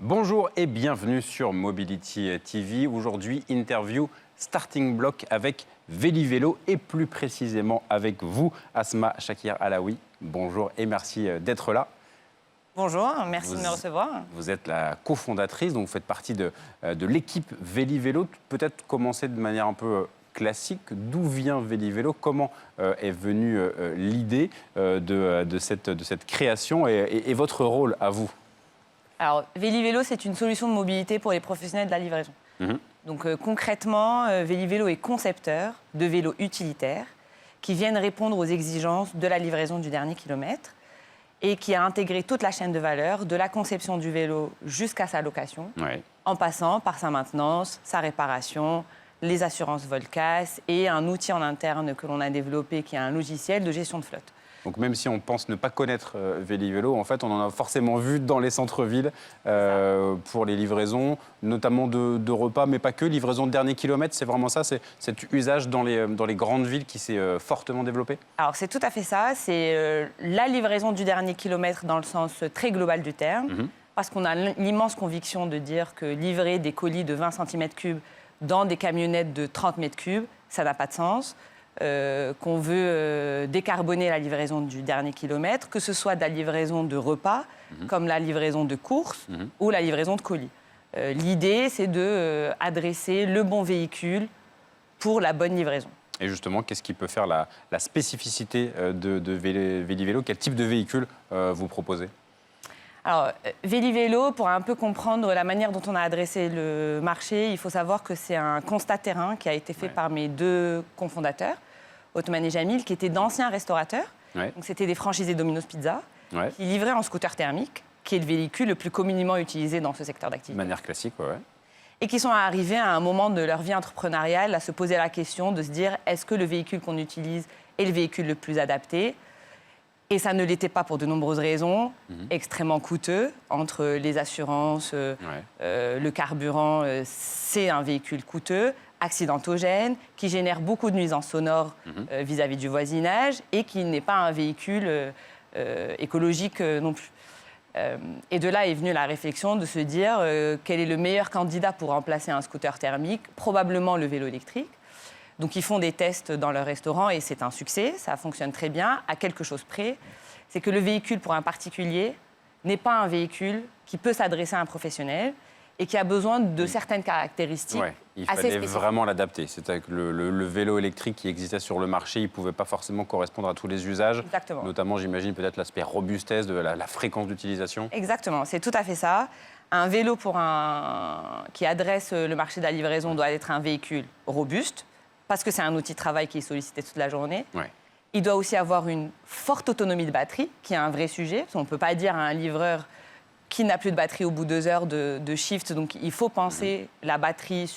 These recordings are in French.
Bonjour et bienvenue sur Mobility TV. Aujourd'hui, interview Starting Block avec Vélivélo et plus précisément avec vous, Asma Shakir Alaoui. Bonjour et merci d'être là. Bonjour, merci de me recevoir. Vous êtes la cofondatrice, donc vous faites partie de l'équipe Vélivélo. Peut-être commencer de manière un peu classique. D'où vient Vélivélo? Comment est venue l'idée de cette création et votre rôle à vous? Alors, Vélivélo, c'est une solution de mobilité pour les professionnels de la livraison. Donc, concrètement, Vélivélo est concepteur de vélos utilitaires qui viennent répondre aux exigences de la livraison du dernier kilomètre et qui a intégré toute la chaîne de valeur, de la conception du vélo jusqu'à sa location, en passant par sa maintenance, sa réparation, les assurances vol-casse et un outil en interne que l'on a développé qui est un logiciel de gestion de flotte. Donc même si on pense ne pas connaître Vélivélo, en fait, on en a forcément vu dans les centres-villes pour les livraisons, notamment de repas, mais pas que. Livraison de dernier kilomètre, c'est vraiment ça, c'est cet usage dans les grandes villes qui s'est fortement développé? Alors c'est tout à fait ça, c'est la livraison du dernier kilomètre dans le sens très global du terme, parce qu'on a l'immense conviction de dire que livrer des colis de 20 cm3 dans des camionnettes de 30 m3, ça n'a pas de sens. Qu'on veut décarboner la livraison du dernier kilomètre, que ce soit de la livraison de repas, comme la livraison de courses ou la livraison de colis. L'idée, c'est d'adresser le bon véhicule pour la bonne livraison. Et justement, qu'est-ce qui peut faire la spécificité de Vélivélo? Quel type de véhicule vous proposez? Alors, Vélivélo, pour un peu comprendre la manière dont on a adressé le marché, il faut savoir que c'est un constat terrain qui a été fait par mes deux cofondateurs, Othman et Jamil, qui étaient d'anciens restaurateurs. Donc, c'était des franchisés Domino's Pizza, qui livraient en scooter thermique, qui est le véhicule le plus communément utilisé dans ce secteur d'activité. De manière classique, Et qui sont arrivés à un moment de leur vie entrepreneuriale à se poser la question de se dire, est-ce que le véhicule qu'on utilise est le véhicule le plus adapté? Et ça ne l'était pas pour de nombreuses raisons, extrêmement coûteux, entre les assurances, le carburant, c'est un véhicule coûteux, accidentogène, qui génère beaucoup de nuisances sonores vis-à-vis du voisinage et qui n'est pas un véhicule écologique non plus. Et de là est venue la réflexion de se dire quel est le meilleur candidat pour remplacer un scooter thermique, probablement le vélo électrique. Donc, ils font des tests dans leur restaurant et c'est un succès, ça fonctionne très bien, à quelque chose près. C'est que le véhicule pour un particulier n'est pas un véhicule qui peut s'adresser à un professionnel et qui a besoin de certaines caractéristiques il assez fallait spécifiques. vraiment l'adapter. C'est-à-dire que le vélo électrique qui existait sur le marché, il ne pouvait pas forcément correspondre à tous les usages. Exactement. Notamment, j'imagine, peut-être l'aspect robustesse de la fréquence d'utilisation. Exactement, c'est tout à fait ça. Un vélo qui adresse le marché de la livraison doit être un véhicule robuste, parce que c'est un outil de travail qui est sollicité toute la journée. Il doit aussi avoir une forte autonomie de batterie, qui est un vrai sujet. On ne peut pas dire à un livreur qui n'a plus de batterie au bout de 2 heures de shift. Donc, il faut penser la batterie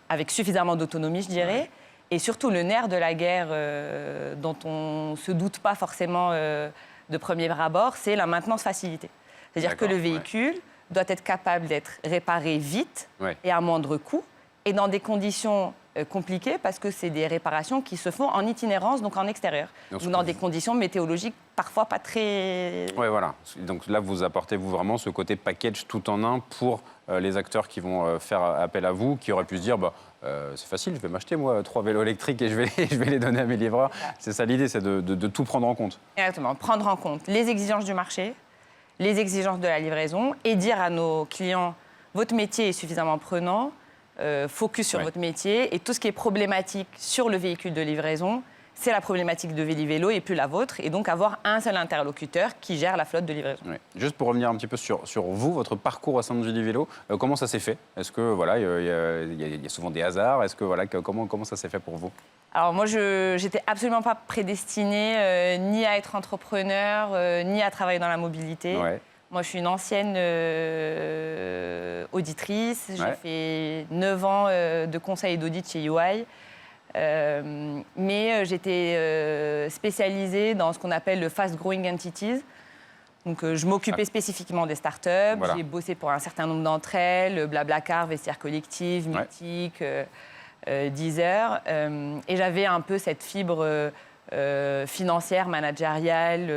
avec suffisamment d'autonomie, je dirais. Et surtout, le nerf de la guerre dont on ne se doute pas forcément de premier abord, c'est la maintenance facilitée. C'est-à-dire que le véhicule doit être capable d'être réparé vite et à moindre coût, et dans des conditions compliquées, parce que c'est des réparations qui se font en itinérance, donc en extérieur, ou dans des conditions météorologiques parfois pas très... Voilà. Donc là, vous apportez vraiment ce côté package tout en un pour les acteurs qui vont faire appel à vous, qui auraient pu se dire, c'est facile, je vais m'acheter, moi, 3 vélos électriques et je vais les donner à mes livreurs. C'est ça l'idée, c'est de tout prendre en compte. Exactement, prendre en compte les exigences du marché, les exigences de la livraison, et dire à nos clients, votre métier est suffisamment prenant, focus sur votre métier, et tout ce qui est problématique sur le véhicule de livraison, c'est la problématique de Vélivélo et plus la vôtre, et donc avoir un seul interlocuteur qui gère la flotte de livraison. Juste pour revenir un petit peu sur vous, votre parcours au sein de Vélivélo, comment ça s'est fait? Est-ce que il y a souvent des hasards? Est-ce que comment ça s'est fait pour vous? Alors moi, je n'étais absolument pas prédestinée ni à être entrepreneur, ni à travailler dans la mobilité. Moi, je suis une ancienne auditrice. J'ai fait 9 ans de conseil et d'audit chez UI. Mais j'étais spécialisée dans ce qu'on appelle le Fast Growing Entities. Donc, je m'occupais spécifiquement des startups. J'ai bossé pour un certain nombre d'entre elles, Blablacar, Vestiaire Collective, Mythique, Deezer. Et j'avais un peu cette fibre financière, managériale.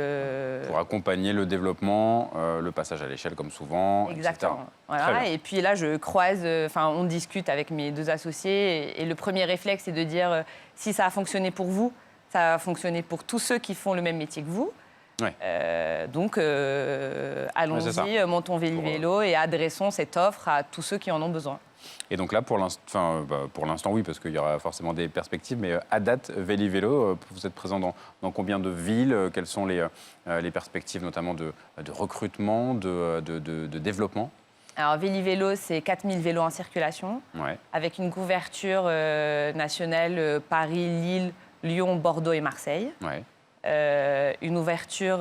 Pour accompagner le développement, le passage à l'échelle comme souvent, Exactement. etc. Voilà. Et puis là, je croise, on discute avec mes 2 associés et le premier réflexe, c'est de dire si ça a fonctionné pour vous, ça a fonctionné pour tous ceux qui font le même métier que vous. Ouais. Donc, allons-y, montons Véli-Vélo et adressons cette offre à tous ceux qui en ont besoin. Et donc là, pour l'instant, oui, parce qu'il y aura forcément des perspectives, mais à date, Véli-Vélo, vous êtes présent dans combien de villes? Quelles sont les perspectives, notamment de recrutement, de développement? Alors, Véli-Vélo, c'est 4000 vélos en circulation, Ouais. avec une couverture nationale Paris, Lille, Lyon, Bordeaux et Marseille. Ouais. Une ouverture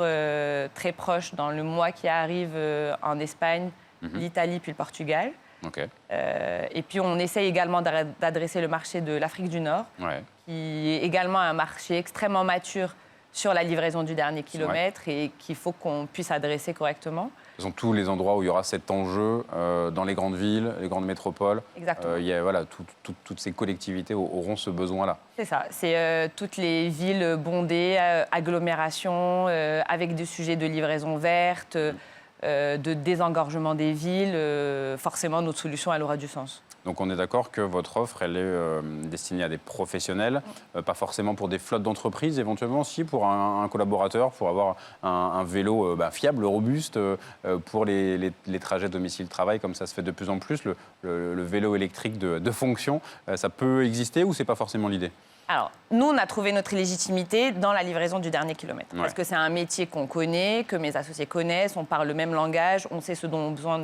très proche dans le mois qui arrive en Espagne, l'Italie puis le Portugal. OK. Et puis on essaye également d'adresser le marché de l'Afrique du Nord, Ouais. qui est également un marché extrêmement mature sur la livraison du dernier kilomètre et qu'il faut qu'on puisse adresser correctement. Ce sont tous les endroits où il y aura cet enjeu dans les grandes villes, les grandes métropoles. Exactement. Voilà, toutes ces collectivités auront ce besoin-là. C'est ça, c'est toutes les villes bondées, agglomérations, avec des sujets de livraison verte, de désengorgement des villes. Forcément, notre solution, elle aura du sens. Donc on est d'accord que votre offre, elle est destinée à des professionnels, pas forcément pour des flottes d'entreprises, éventuellement si pour un collaborateur, pour avoir un vélo fiable, robuste, pour les trajets domicile-travail, comme ça se fait de plus en plus, le vélo électrique de fonction, ça peut exister ou c'est pas forcément l'idée? Alors, nous, on a trouvé notre légitimité dans la livraison du dernier kilomètre. Ouais. Parce que c'est un métier qu'on connaît, que mes associés connaissent, on parle le même langage, on sait ce dont ont besoin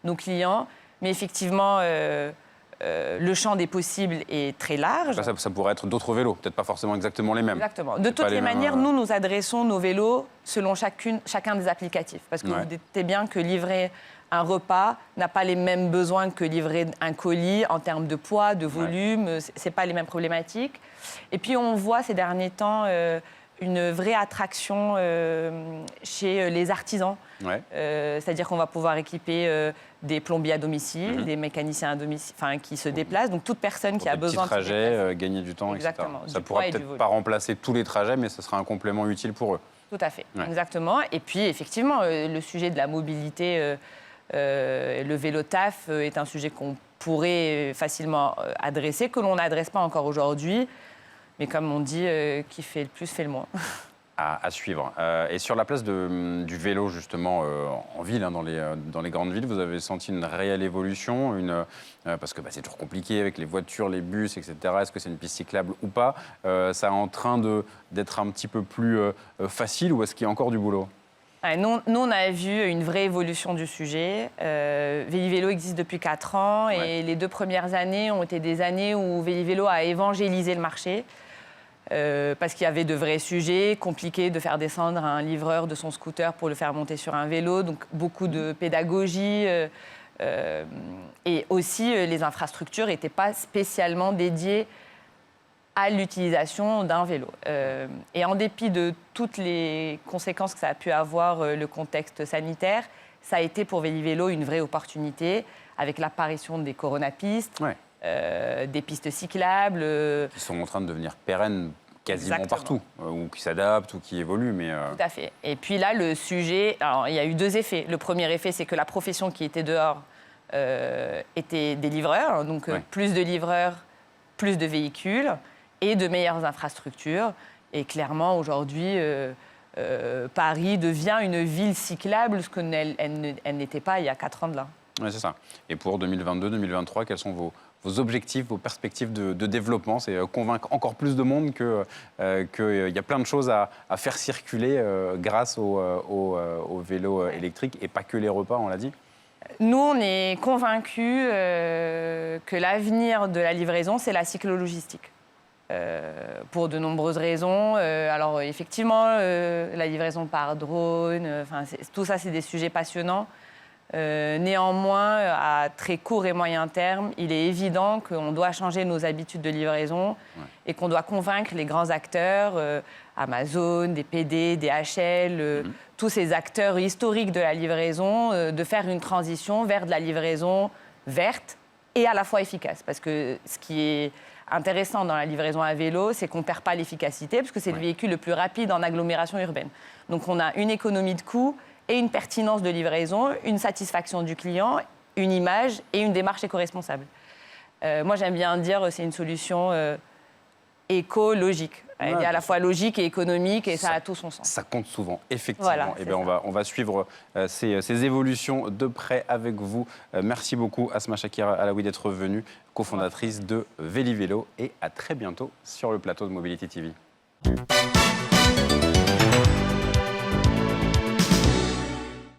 nos clients. Mais effectivement, le champ des possibles est très large. Là, ça pourrait être d'autres vélos, peut-être pas forcément exactement les mêmes. Exactement. De C'est toutes pas les mêmes, manières, nous adressons nos vélos selon chacun des applicatifs. Parce que Ouais. vous doutez bien que livrer un repas n'a pas les mêmes besoins que livrer un colis en termes de poids, de volume. Ce n'est pas les mêmes problématiques. Et puis, on voit ces derniers temps une vraie attraction chez les artisans. Ouais. C'est-à-dire qu'on va pouvoir équiper des plombiers à domicile, des mécaniciens à domicile, qui se déplacent. Donc, toute personne qui a besoin de trajets, gagner du temps, Exactement, etc. Ça du pourra poids et du peut-être volume. pas remplacer tous les trajets, mais ce sera un complément utile pour eux. Tout à fait, Ouais. exactement. Et puis, effectivement, le sujet de la mobilité, le vélo taf est un sujet qu'on pourrait facilement adresser, que l'on n'adresse pas encore aujourd'hui. Mais comme on dit, qui fait le plus fait le moins. À suivre. Et sur la place du vélo, justement, en ville, dans les grandes villes, vous avez senti une réelle évolution parce que c'est toujours compliqué avec les voitures, les bus, etc. Est-ce que c'est une piste cyclable ou pas? Ça est en train d'être un petit peu plus facile ou est-ce qu'il y a encore du boulot? Nous, on a vu une vraie évolution du sujet. Véli-Vélo existe depuis 4 ans et les 2 premières années ont été des années où Véli-Vélo a évangélisé le marché. Parce qu'il y avait de vrais sujets, compliqué de faire descendre un livreur de son scooter pour le faire monter sur un vélo, donc beaucoup de pédagogie. Et aussi, les infrastructures n'étaient pas spécialement dédiées à l'utilisation d'un vélo. Et en dépit de toutes les conséquences que ça a pu avoir, le contexte sanitaire, ça a été pour Véli-Vélo une vraie opportunité, avec l'apparition des coronapistes. Ouais. Des pistes cyclables. Qui sont en train de devenir pérennes quasiment Exactement. partout, ou qui s'adaptent, ou qui évoluent. Mais Tout à fait. Et puis là, le sujet, alors il y a eu 2 effets. Le premier effet, c'est que la profession qui était dehors était des livreurs, donc plus de livreurs, plus de véhicules et de meilleures infrastructures. Et clairement, aujourd'hui, Paris devient une ville cyclable, ce qu'elle n'était pas il y a 4 ans de là. ouais, c'est ça. Et pour 2022-2023, quels sont vos objectifs, vos perspectives de développement? C'est convaincre encore plus de monde qu'il y a plein de choses à faire circuler grâce au vélo électrique et pas que les repas, on l'a dit. Nous, on est convaincus que l'avenir de la livraison, c'est la cyclo-logistique. Pour de nombreuses raisons. Alors, effectivement, la livraison par drone, tout ça, c'est des sujets passionnants. Néanmoins, à très court et moyen terme, il est évident qu'on doit changer nos habitudes de livraison et qu'on doit convaincre les grands acteurs, Amazon, des PD, des HL, tous ces acteurs historiques de la livraison, de faire une transition vers de la livraison verte et à la fois efficace. Parce que ce qui est intéressant dans la livraison à vélo, c'est qu'on ne perd pas l'efficacité, parce que c'est le véhicule le plus rapide en agglomération urbaine. Donc on a une économie de coût et une pertinence de livraison, une satisfaction du client, une image et une démarche éco-responsable. Moi, j'aime bien dire que c'est une solution écologique. Il est à la fois logique et économique et ça a tout son sens. Ça compte souvent, effectivement. Voilà, Eh bien, on va suivre ces évolutions de près avec vous. Merci beaucoup, Asma Shakir Alaoui, d'être venue, cofondatrice de Vélivélo. Et à très bientôt sur le plateau de Mobility TV.